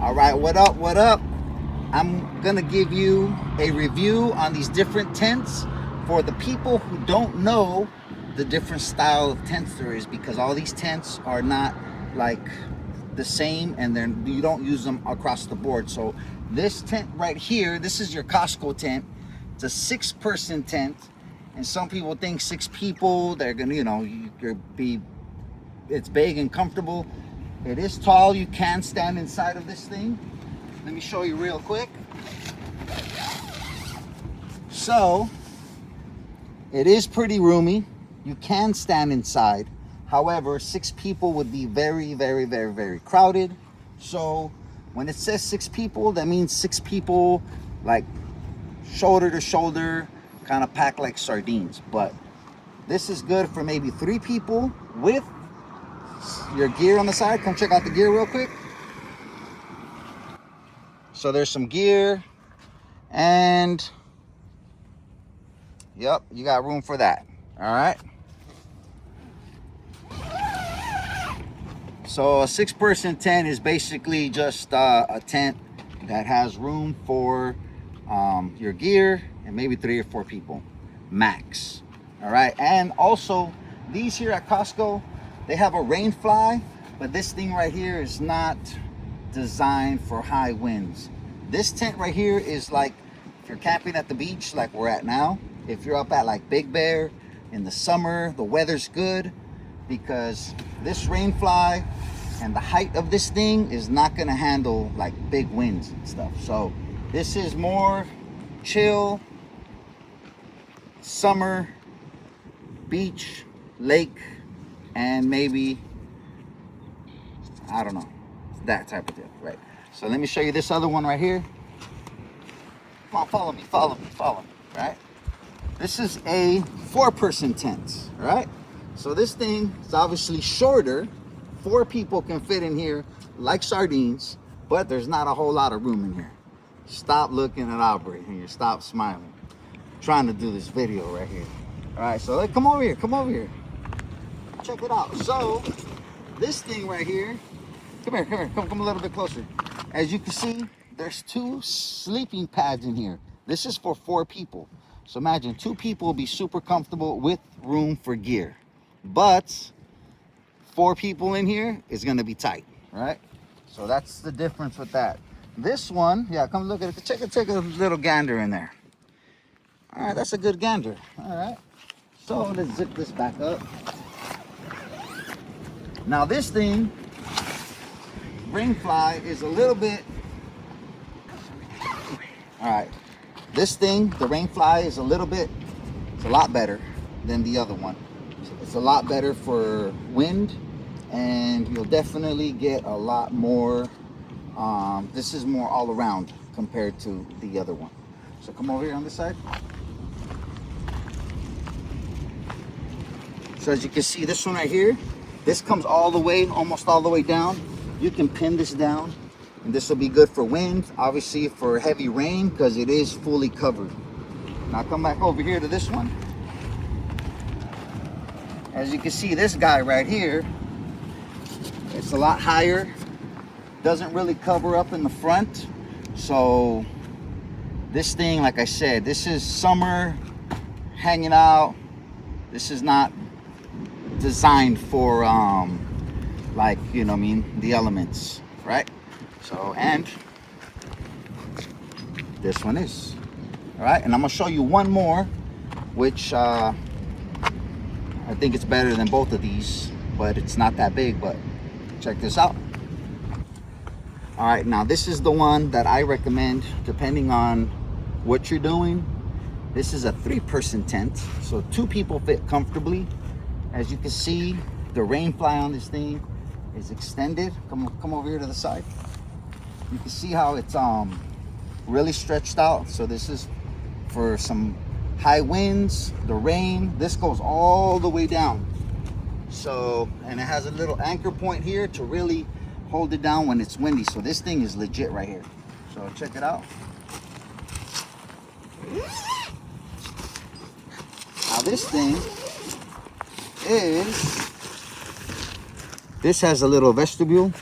All right, what up? What up? I'm gonna give you a review on these different tents for the people who don't know the different style of tents there is, because all these tents are not like the same, and then you don't use them across the board. So this tent right here, this is your Costco tent. It's a 6-person tent, and some people think 6 people they're gonna, it's big and comfortable. It is tall. You can stand inside of this thing. Let me show you real quick. So it is pretty roomy. You can stand inside. However, 6 people would be very, very, very, very crowded. So when it says 6 people, that means 6 people like shoulder to shoulder, kind of packed like sardines. But this is good for maybe 3 people with your gear on the side. Come check out the gear real quick. So there's some gear, and yep, you got room for that. All right. So a 6-person tent is basically just a tent that has room for your gear and maybe 3 or 4 people max. All right. And also these here at Costco, they have a rain fly, but this thing right here is not designed for high winds. This tent right here is like if you're camping at the beach like we're at now. If you're up at like Big Bear in the summer, the weather's good, because this rain fly and the height of this thing is not gonna handle like big winds and stuff. So this is more chill, summer, beach, lake, and maybe, I don't know, that type of deal, right? So let me show you this other one right here. Come on, follow me, follow me, follow me, right? This is a 4-person tent, right? So this thing is obviously shorter. 4 people can fit in here like sardines, but there's not a whole lot of room in here. Stop looking at Aubrey and stop smiling. I'm trying to do this video right here. All right, so come over here, come over here. Check it out. So this thing right here, come here, come a little bit closer. As you can see, there's 2 sleeping pads in here. This is for 4 people. So imagine 2 people will be super comfortable with room for gear. But 4 people in here is gonna be tight, right? So that's the difference with that. This one, yeah, come look at it. Take a little gander in there. All right, that's a good gander. All right. So let's zip this back up. Now this thing, rain fly, is a little bit, all right. This thing, the rain fly, is a little bit, it's a lot better than the other one. It's a lot better for wind, and you'll definitely get a lot more, this is more all around compared to the other one. So come over here on this side. So as you can see, this one right here, this comes all the way, almost all the way down. You can pin this down, and this will be good for wind, obviously for heavy rain, because it is fully covered. Now come back over here to this one. As you can see, this guy right here, it's a lot higher, doesn't really cover up in the front. So this thing, like I said, this is summer, hanging out. This is not designed for like, you know what I mean, the elements, right? So, and this one is, all right. And I'm gonna show you one more, which I think it's better than both of these, but it's not that big. But check this out. All right, now this is the one that I recommend depending on what you're doing. This is a 3-person tent, so 2 people fit comfortably. As you can see, the rain fly on this thing is extended. Come over here to the side. You can see how it's really stretched out. So this is for some high winds, the rain. This goes all the way down. So, and it has a little anchor point here to really hold it down when it's windy. So this thing is legit right here. So check it out. Now this thing this has a little vestibule,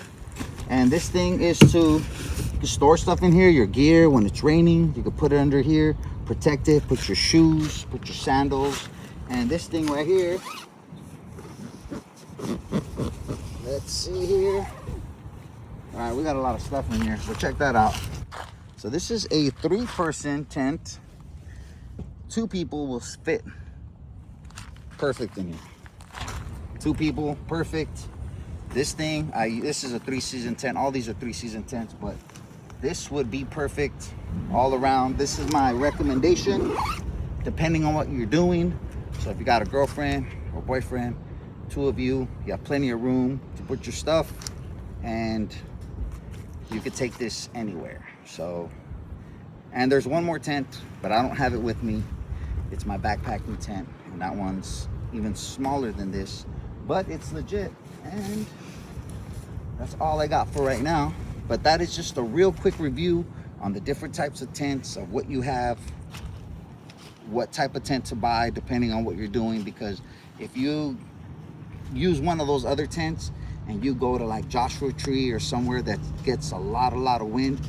and this thing is to You can store stuff in here, your gear. When it's raining, you can put it under here, protect it, put your shoes, put your sandals. And this thing right here, let's see here. All right, we got a lot of stuff in here, so check that out. So this is a 3-person tent. 2 people will fit perfect in here. 2 people, perfect. This thing, this is a 3-season tent. All these are 3-season tents, but this would be perfect all around. This is my recommendation, depending on what you're doing. So if you got a girlfriend or boyfriend, 2 of you, you have plenty of room to put your stuff, and you could take this anywhere. So, and there's one more tent, but I don't have it with me. It's my backpacking tent, and that one's even smaller than this, but it's legit. And that's all I got for right now. But that is just a real quick review on the different types of tents, of what you have, what type of tent to buy depending on what you're doing. Because if you use one of those other tents and you go to like Joshua Tree or somewhere that gets a lot of wind,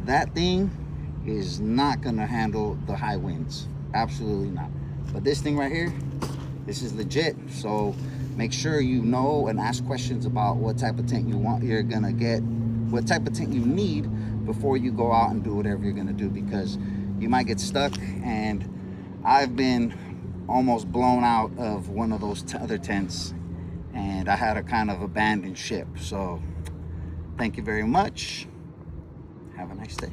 that thing is not gonna handle the high winds. Absolutely not. But this thing right here, this is legit. So make sure you know and ask questions about what type of tent you're gonna get, what type of tent you need before you go out and do whatever you're gonna do, because you might get stuck. And I've been almost blown out of one of those other tents, and I had to kind of abandon ship. So thank you very much. Have a nice day.